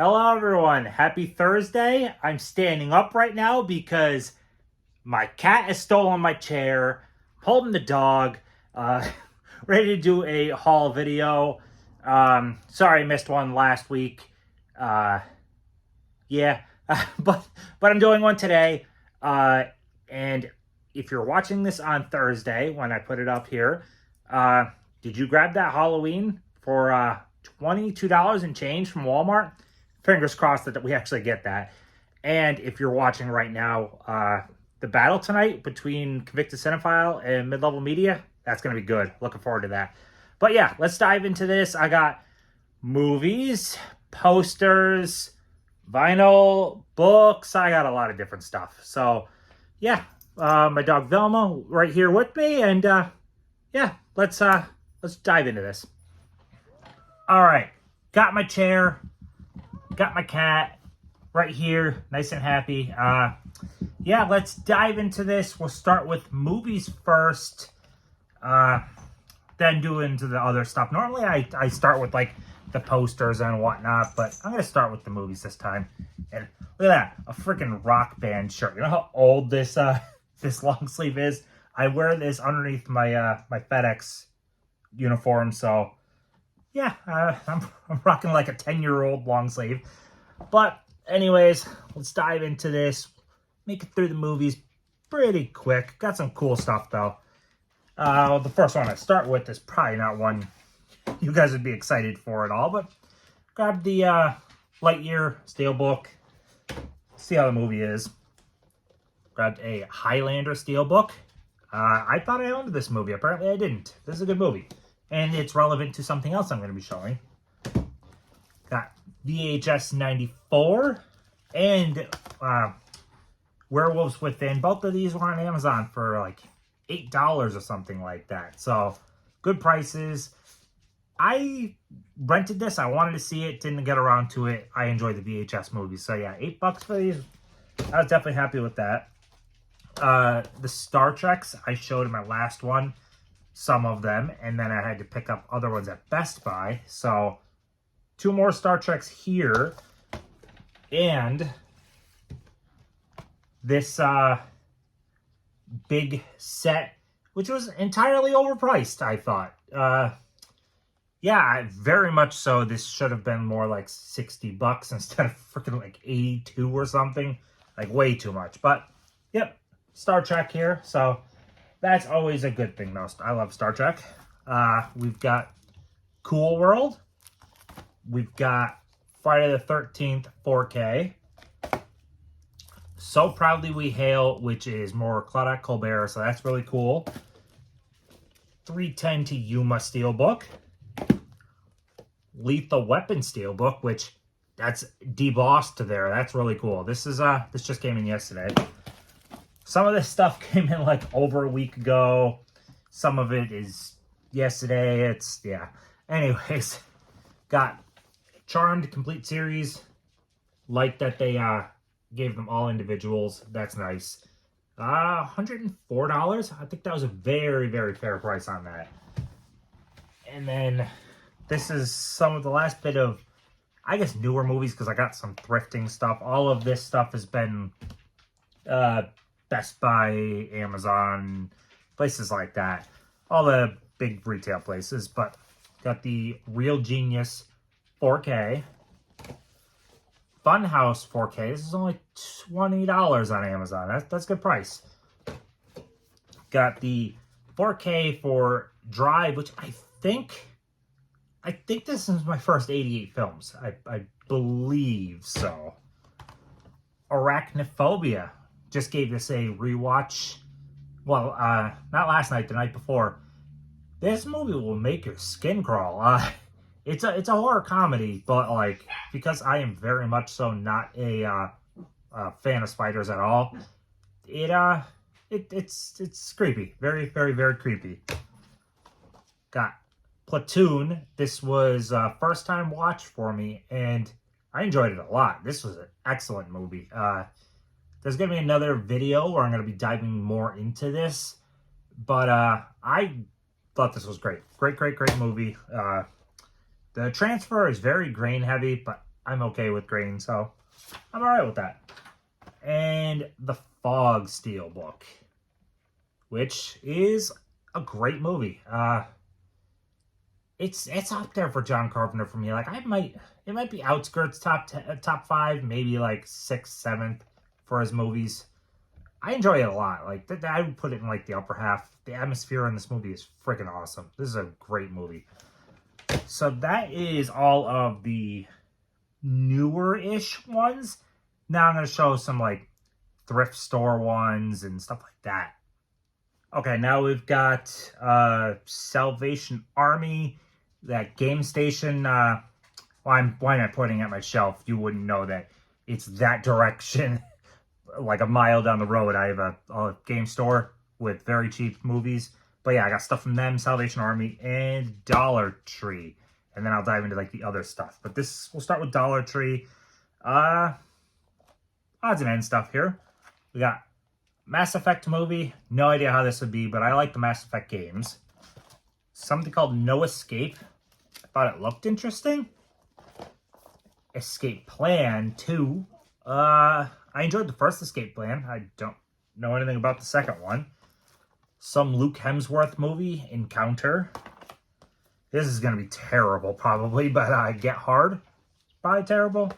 Hello, everyone. Happy Thursday. I'm standing up right now because my cat has stolen my chair. I'm holding the dog. Uh, Ready to do a haul video. Sorry I missed one last week. Uh, yeah, but I'm doing one today. And if you're watching this on Thursday when I put it up here, did you grab that Halloween for $22 and change from Walmart? Fingers crossed that we actually get that. And if you're watching right now, the battle tonight between Convicted Cinephile and Mid-Level Media, that's going to be good. Looking forward to that. But yeah, let's dive into this. I got movies, posters, vinyl, books. I got a lot of different stuff. So yeah, my dog Velma right here with me. And yeah, let's dive into this. All right, got my chair. Got my cat right here, nice and happy. Yeah, let's dive into this. We'll start with movies first, then do into the other stuff. Normally, I start with like the posters and whatnot, but I'm gonna start with the movies this time. And look at that, a freaking Rock Band shirt. You know how old this this long sleeve is? I wear this underneath my my FedEx uniform, so. Yeah, I'm rocking like a 10-year-old long sleeve. But anyways, let's dive into this. Make it through the movies pretty quick. Got some cool stuff, though. The first one I start with is probably not one you guys would be excited for at all. But grab the Lightyear Steelbook. See how the movie is. Grabbed a Highlander Steelbook. I thought I owned this movie. Apparently I didn't. This is a good movie. And it's relevant to something else I'm going to be showing. Got VHS 94 and Werewolves Within. Both of these were on Amazon for like $8 or something like that. So, good prices. I rented this. I wanted to see it. Didn't get around to it. I enjoy the VHS movies. So, yeah, $8 for these. I was definitely happy with that. The Star Treks I showed in my last one. Some of them, and then I had to pick up other ones at Best Buy. So, 2 more Star Treks here, and this big set, which was entirely overpriced, I thought. Yeah, very much so. This should have been more like $60 instead of freaking like 82 or something. Like, way too much. But, yep, Star Trek here, so. That's always a good thing, though. I love Star Trek. We've got Cool World. We've got Friday the 13th 4K. So Proudly We Hail, which is more Claudette Colbert, so that's really cool. 310 to Yuma Steelbook. Lethal Weapon Steelbook, which that's debossed to there. That's really cool. This is this just came in yesterday. Some of this stuff came in like over a week ago. Some of it is yesterday. It's, yeah. Anyways, got Charmed Complete Series. Like that they gave them all individuals. That's nice. $104. I think that was a very, very fair price on that. And then this is some of the last bit of, I guess, newer movies because I got some thrifting stuff. All of this stuff has been Best Buy, Amazon, places like that. All the big retail places. But got the Real Genius 4K. Funhouse 4K. This is only $20 on Amazon. That's a good price. Got the 4K for Drive, which I think this is my first 88 films. I believe so. Arachnophobia. Just gave this a rewatch. Well, not last night, the night before. This movie will make your skin crawl. It's a horror comedy, but like because I am very much so not a fan of spiders at all, it's creepy, very very very creepy. Got Platoon. This was first time watch for me, and I enjoyed it a lot. This was an excellent movie. There's going to be another video where I'm going to be diving more into this. But I thought this was great. Great movie. The transfer is very grain heavy, but I'm okay with green, so I'm alright with that. And the Fog Steelbook, which is a great movie. It's up there for John Carpenter for me. Like it might be outskirts top 5, maybe like 6th, 7th for his movies. I enjoy it a lot. Like I would put it in like the upper half. The atmosphere in this movie is freaking awesome. This is a great movie. So that is all of the newer-ish ones. Now I'm going to show some like thrift store ones and stuff like that. Okay, now we've got Salvation Army, that game station. Why am I pointing at my shelf? You wouldn't know that it's that direction. Like a mile down the road, I have a game store with very cheap movies. But yeah, I got stuff from them, Salvation Army, and Dollar Tree. And then I'll dive into like the other stuff. But we'll start with Dollar Tree. Odds and ends stuff here. We got Mass Effect movie. No idea how this would be, but I like the Mass Effect games. Something called No Escape. I thought it looked interesting. Escape Plan 2. I enjoyed the first Escape Plan. I don't know anything about the second one. Some Luke Hemsworth movie, Encounter. This is going to be terrible, probably, but Get Hard. Probably terrible.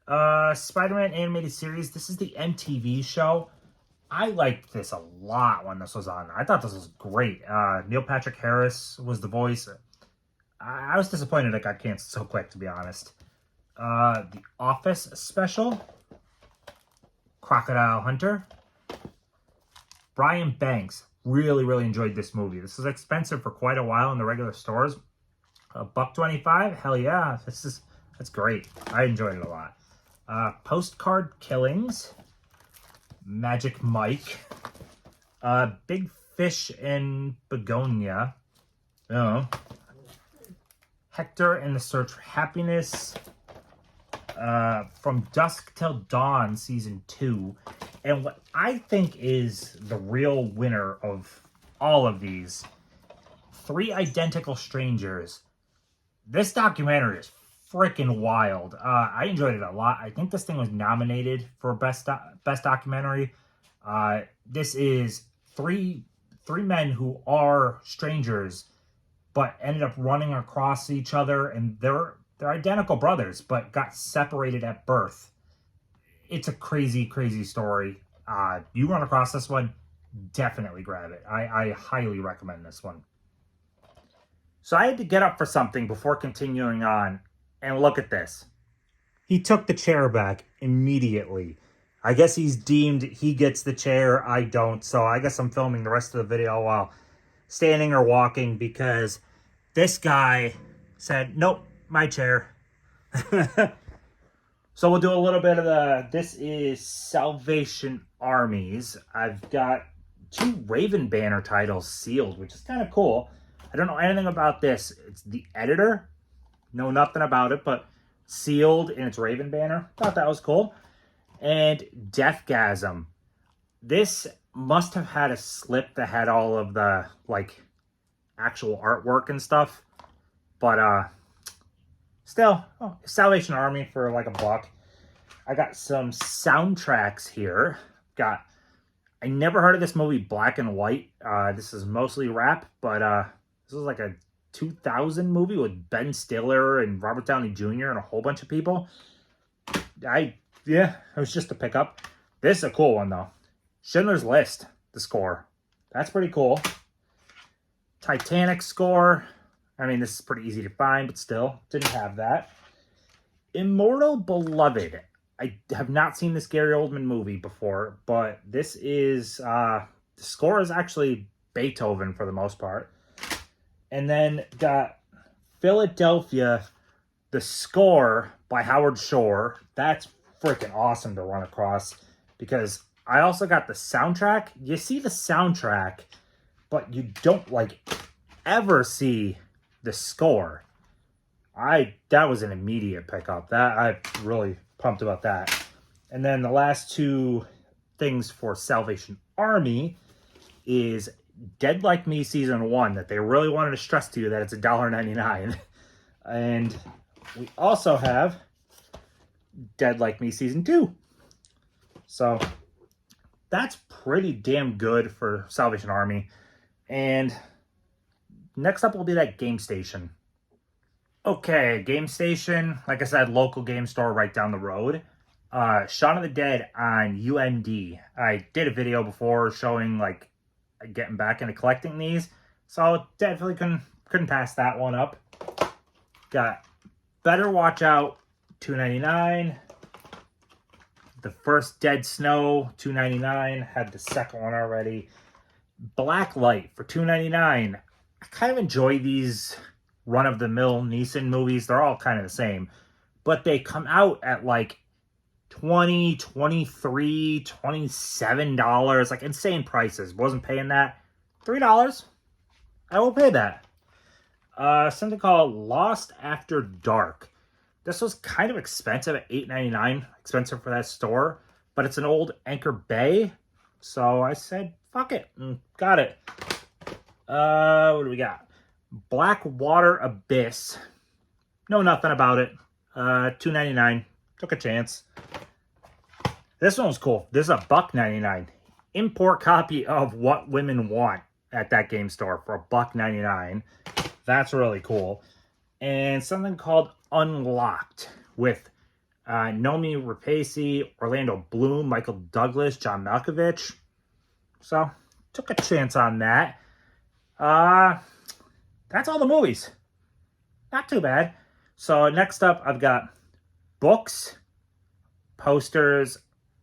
Spider-Man animated series. This is the MTV show. I liked this a lot when this was on. I thought this was great. Neil Patrick Harris was the voice. I was disappointed it got canceled so quick, to be honest. The Office special. Crocodile Hunter. Brian Banks. Really enjoyed this movie. This was expensive for quite a while in the regular stores. $1.25? Hell yeah. That's great. I enjoyed it a lot. Postcard Killings. Magic Mike. Big Fish and Begonia. Oh. Hector and the Search for Happiness. From Dusk Till Dawn Season 2. And what I think is the real winner of all of these, Three Identical Strangers. This documentary is freaking wild. I enjoyed it a lot. I think this thing was nominated for best documentary. This is three men who are strangers, but ended up running across each other, and they're identical brothers, but got separated at birth. It's a crazy story. You run across this one, definitely grab it. I highly recommend this one. So I had to get up for something before continuing on, and look at this. He took the chair back immediately. I guess he's deemed he gets the chair, I don't, so I guess I'm filming the rest of the video while standing or walking, because this guy said, nope, my chair. So we'll do a little bit of this is Salvation Armies. I've got 2 Raven Banner titles sealed, which is kind of cool. I don't know anything about this. It's the editor. Know nothing about it, but sealed and it's Raven Banner. Thought that was cool. And Deathgasm. This must have had a slip that had all of the, like, actual artwork and stuff. But, still, Salvation Army for like $1. I got some soundtracks here. I never heard of this movie, Black and White. This is mostly rap, but this was like a 2000 movie with Ben Stiller and Robert Downey Jr. and a whole bunch of people. Yeah, it was just a pickup. This is a cool one, though. Schindler's List, the score. That's pretty cool. Titanic score. I mean, this is pretty easy to find, but still, didn't have that. Immortal Beloved. I have not seen this Gary Oldman movie before, but this is, the score is actually Beethoven for the most part. And then got Philadelphia, the score by Howard Shore. That's freaking awesome to run across, because I also got the soundtrack. You see the soundtrack, but you don't, like, ever see the score. That was an immediate pickup. I'm really pumped about that. And then the last 2 things for Salvation Army is Dead Like Me Season 1, that they really wanted to stress to you that it's $1.99. And we also have Dead Like Me Season 2. So that's pretty damn good for Salvation Army. And next up will be that Game Station. Okay, Game Station, like I said, local game store right down the road. Shaun of the Dead on UMD. I did a video before showing like getting back into collecting these, so definitely couldn't pass that one up. Got Better Watch Out, $2.99. The First Dead Snow, $2.99. Had the second one already. Black Light for $2.99. I kind of enjoy these run-of-the-mill Neeson movies. They're all kind of the same, but they come out at like $20, $23, $27, like insane prices. Wasn't paying that. $3, I will pay that. Something called Lost After Dark. This was kind of expensive at $8.99, expensive for that store, but it's an old Anchor Bay, so I said fuck it and got it. What do we got? Blackwater Abyss. Know nothing about it. $2.99. Took a chance. This one was cool. This is a $1.99. Import copy of What Women Want at that game store for $1.99. That's really cool. And something called Unlocked with Nomi Rapace, Orlando Bloom, Michael Douglas, John Malkovich. So, took a chance on that. That's all the movies. Not too bad. So next up, I've got books, posters,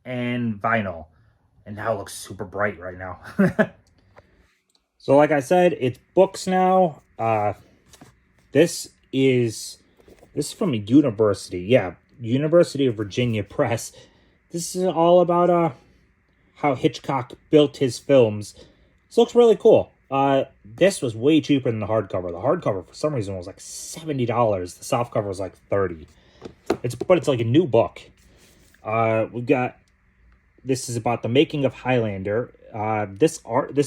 and vinyl. And now it looks super bright right now. So like I said, it's books now. This is from a university. Yeah, University of Virginia Press. This is all about how Hitchcock built his films. This looks really cool. This was way cheaper than the hardcover. The hardcover, for some reason, was like $70. The softcover was like $30. But it's like a new book. We've got, this is about the making of Highlander. This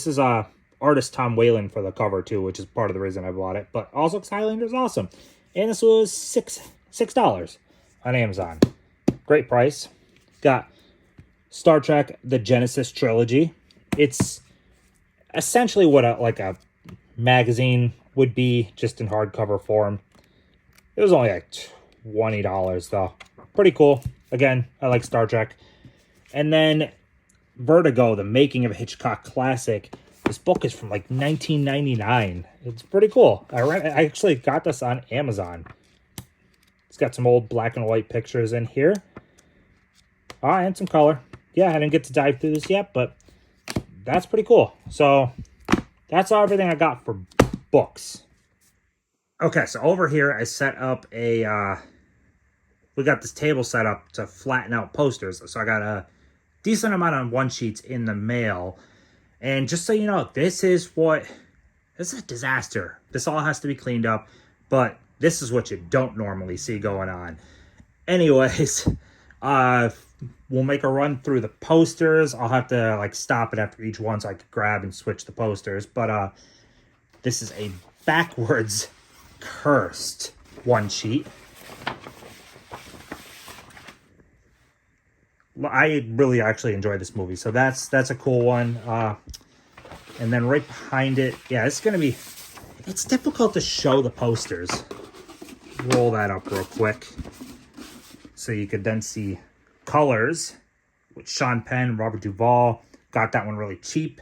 is artist Tom Whalen for the cover too, which is part of the reason I bought it. But also, Highlander is awesome, and this was $6 on Amazon. Great price. Got Star Trek: The Genesis trilogy. It's essentially what a magazine would be, just in hardcover form. It was only like $20 though. Pretty cool. Again, I like Star Trek. And then Vertigo, the making of a Hitchcock classic. This book is from like 1999. It's pretty cool. I actually got this on Amazon. It's got some old black and white pictures in here. And some color. Yeah, I didn't get to dive through this yet, but that's pretty cool. So that's everything I got for books. Okay, so over here I set up we got this table set up to flatten out posters. So I got a decent amount of one-sheets in the mail. And just so you know, this is a disaster. This all has to be cleaned up, but this is what you don't normally see going on. Anyways, we'll make a run through the posters. I'll have to stop it after each one so I can grab and switch the posters. But this is a backwards cursed one sheet. I really actually enjoy this movie, so that's a cool one. And then right behind it, yeah, it's gonna be. It's difficult to show the posters. Roll that up real quick, so you could then see colors with Sean Penn, Robert Duvall. Got that one really cheap.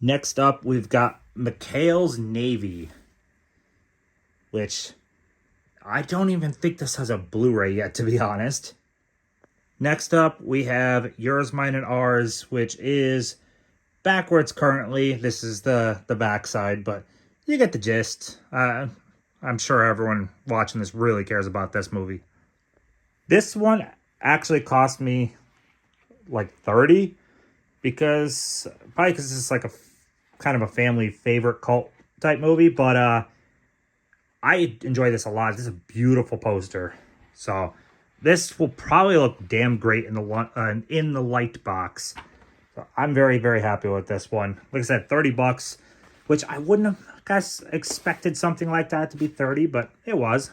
Next up, we've got McHales Navy, which I don't even think this has a Blu-ray yet, to be honest. Next up, we have Yours, Mine, and Ours, which is backwards currently. This is the backside, but you get the gist. I'm sure everyone watching this really cares about this movie. This one actually cost me like $30 because it's like a kind of a family favorite cult type movie, but I enjoy this a lot. This is a beautiful poster. So this will probably look damn great in the light box. So I'm very, very happy with this one. Like I said, $30, which I wouldn't have expected something like that to be $30, but it was.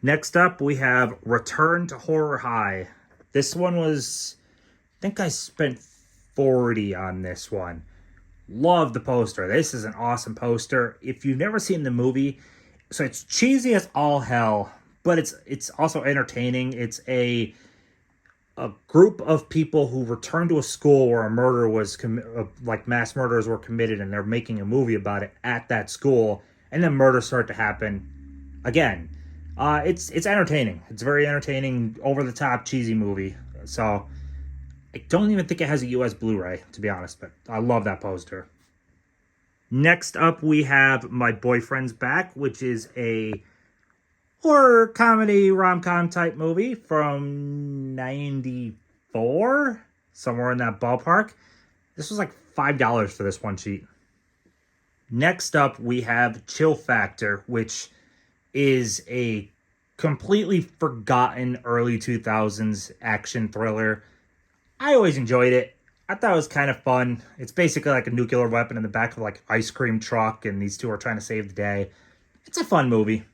Next up, we have Return to Horror High. This one was, I think I spent 40 on this one. Love the poster. This is an awesome poster. If you've never seen the movie, so it's cheesy as all hell, but it's also entertaining. It's a group of people who return to a school where a murder was like mass murders were committed, and they're making a movie about it at that school, and then murders start to happen again. It's entertaining. It's very entertaining, over the top, cheesy movie. So I don't even think it has a US Blu-ray, to be honest, but I love that poster. Next up, we have My Boyfriend's Back, which is a horror comedy rom-com type movie from 94, somewhere in that ballpark. This was like $5 for this one sheet. Next up, we have Chill Factor, which is a completely forgotten early 2000s action thriller. I always enjoyed it. I thought it was kind of fun. It's basically like a nuclear weapon in the back of like an ice cream truck, and these two are trying to save the day. It's a fun movie.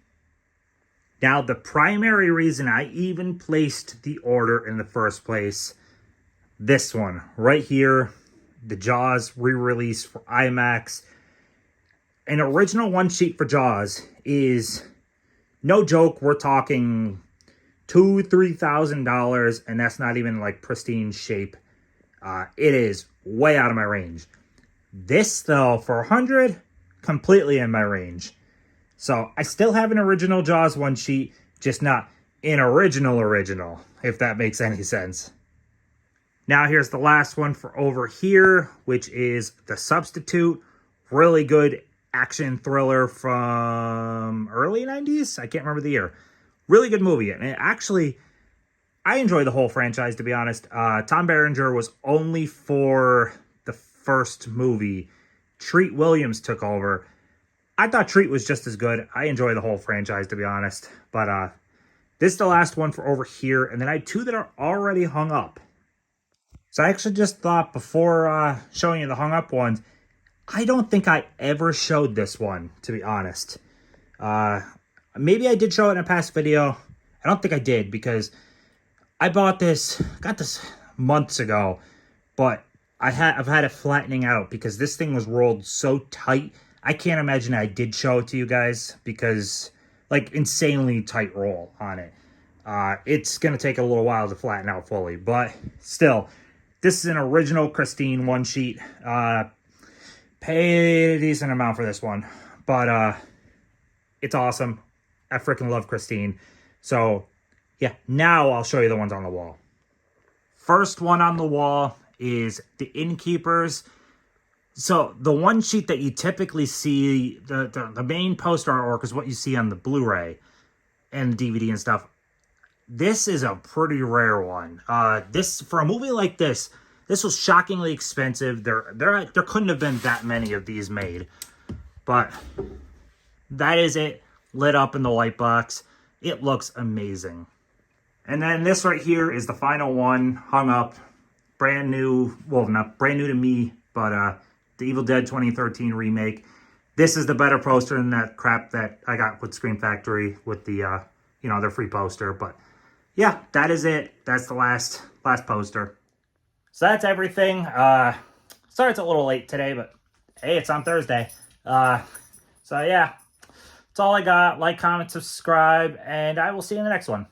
Now, the primary reason I even placed the order in the first place, this one right here, the Jaws re-release for IMAX. An original one sheet for Jaws is, no joke, we're talking $2,000-$3,000, and that's not even like pristine shape. It is way out of my range. This, though, for $100, completely in my range. So I still have an original Jaws one sheet, just not an original, if that makes any sense. Now here's the last one for over here, which is The Substitute. Really good action thriller from early 90s. I can't remember the year. Really good movie. And actually, I enjoy the whole franchise, to be honest. Tom Berenger was only for the first movie. Treat Williams took over. I thought Treat was just as good. I enjoy the whole franchise, to be honest. But this is the last one for over here. And then I had two that are already hung up. So I actually just thought, before showing you the hung up ones, I don't think I ever showed this one, to be honest. Maybe I did show it in a past video. I don't think I did, because I got this months ago, but I've had it flattening out because this thing was rolled so tight. I can't imagine I did show it to you guys, because like insanely tight roll on it. It's going to take a little while to flatten out fully, but still, this is an original Christine one sheet. Paid a decent amount for this one, but it's awesome. I freaking love Christine. So yeah, now I'll show you the ones on the wall. First one on the wall is The Innkeepers. So the one sheet that you typically see, the main poster artwork is what you see on the Blu-ray and DVD and stuff. This is a pretty rare one. This, for a movie like this was shockingly expensive. There couldn't have been that many of these made. But that is it, lit up in the light box. It looks amazing. And then this right here is the final one, hung up. Brand new, well, not brand new to me, but the Evil Dead 2013 remake. This is the better poster than that crap that I got with Scream Factory with the, their free poster. But yeah, that is it. That's the last poster. So that's everything. Sorry it's a little late today, but hey, it's on Thursday. So yeah, that's all I got. Like, comment, subscribe, and I will see you in the next one.